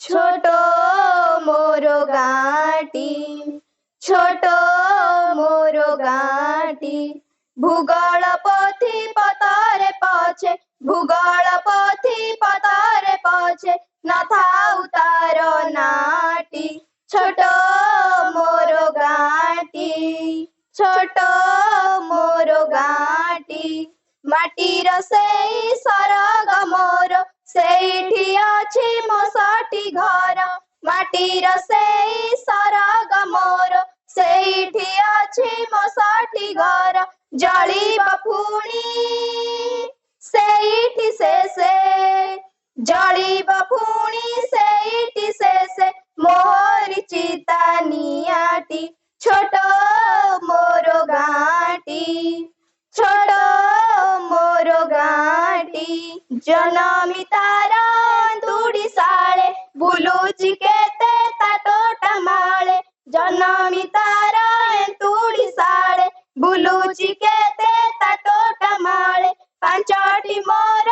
छोटो मोरो गाँटी, छोटो मोरो गाँटी, भूगोल पोथी पतारे पछे, भूगोल पोथी पतारे पछे, नथाउ तारो नाटी। छोटो मोरो गाँटी, छोटो मोरो गाँटी, माटीर सेई सरग मोर, सेठी अछि मोसटी घर। माटीर सेई सरग मोर, सेठी अछि मोसटी घर। जलिब पुणी सेठी शेषे, जलिब पुणी सेठी शेषे, मोहरी चिता नियाटी। छोटो मोरो गाँटी, छोटो मोरो गाँटी, जनमी तारा तुड़ी साळे, बुलुची केते ताटोटा माळे। जनमी तारा तुड़ी साळे, बुलुची केते ताटोटा माळे। पांचटी मोर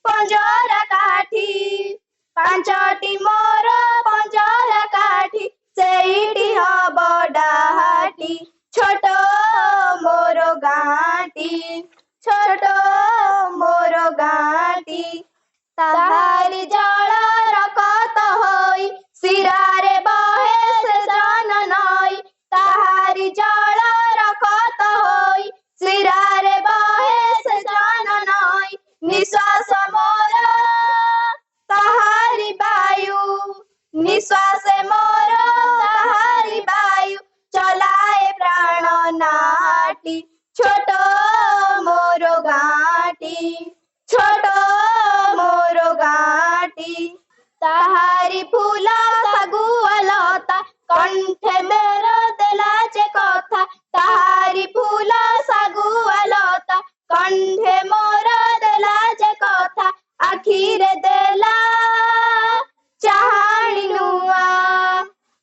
पंजरा काठी, पांचटी मोर पंजरा काठी, सेईटी हब डाहाटी। छोटो मोरो गाँटी, छोटो मोरो गाँटी, ताहारी जल रकत होई, सिरारे बहे से जन नई। ताहारी जल रकत होई, सिरारे बहे से जन नई। निश्वास मोर ताहारी वायु, निश्वास मोर ताहारी वायु, चलाए प्राण नाटी। छोटो मोरो गाँटी, छोटो मोरो गाँटी, ताहारी फूला सगुआ लता, कंठे मेरा देलाचे कथा। ताहारी फूला सगुआ लता, कंठे मोरा देलाचे कथा। आखिरे देला चाहाणी नुआ,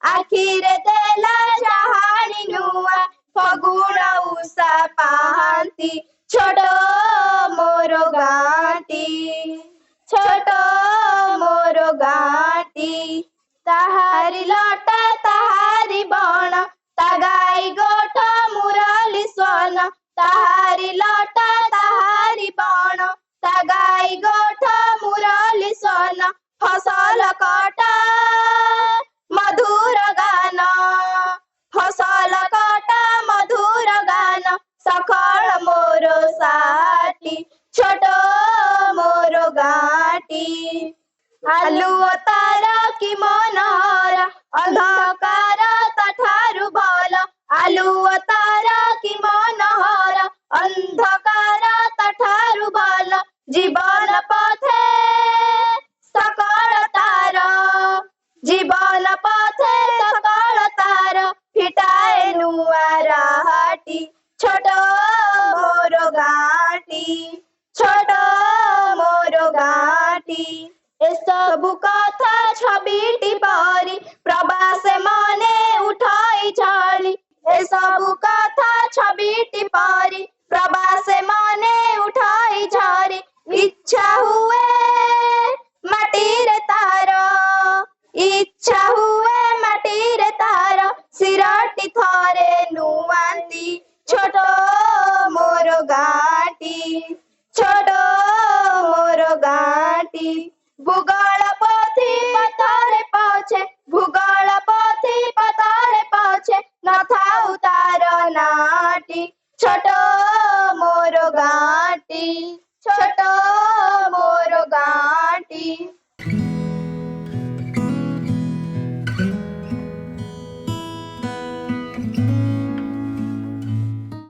आखिरे देला चाहाणी नुआ, फगुण उषा पाहांती। छोटो मोरो गाँटी, छोटो मोरो गाँटी, ताहारी लटा ताहारी बण, तागाई गोठ मुरली स्वन। ताहारी लटा ताहारी बण, तागाई गोठ मुरली स्वन। फसल कटा मधुर गान, फसल कटा मधुर गान, सखल मोरो साटी। छोटो मोरो गाँटी, आलुओ तारा कि मनहर, अंधकार तठारु भल। आलुओ तारा कि मनहर, अंधकार तठारु भल। जीवन पथे सकल तार, जीवन पथे सकल तार, फिटाए नुआ राहाटी। छोटो मोरो गाँटी, छोटो मोरो गाँटी, एसबु कथा छबिटी परी, प्रवासे मने उठाई छाली। एसबु कथा छबिटी परी, प्रवासे मने उठाई छाली। इच्छा हुए माटीर तार,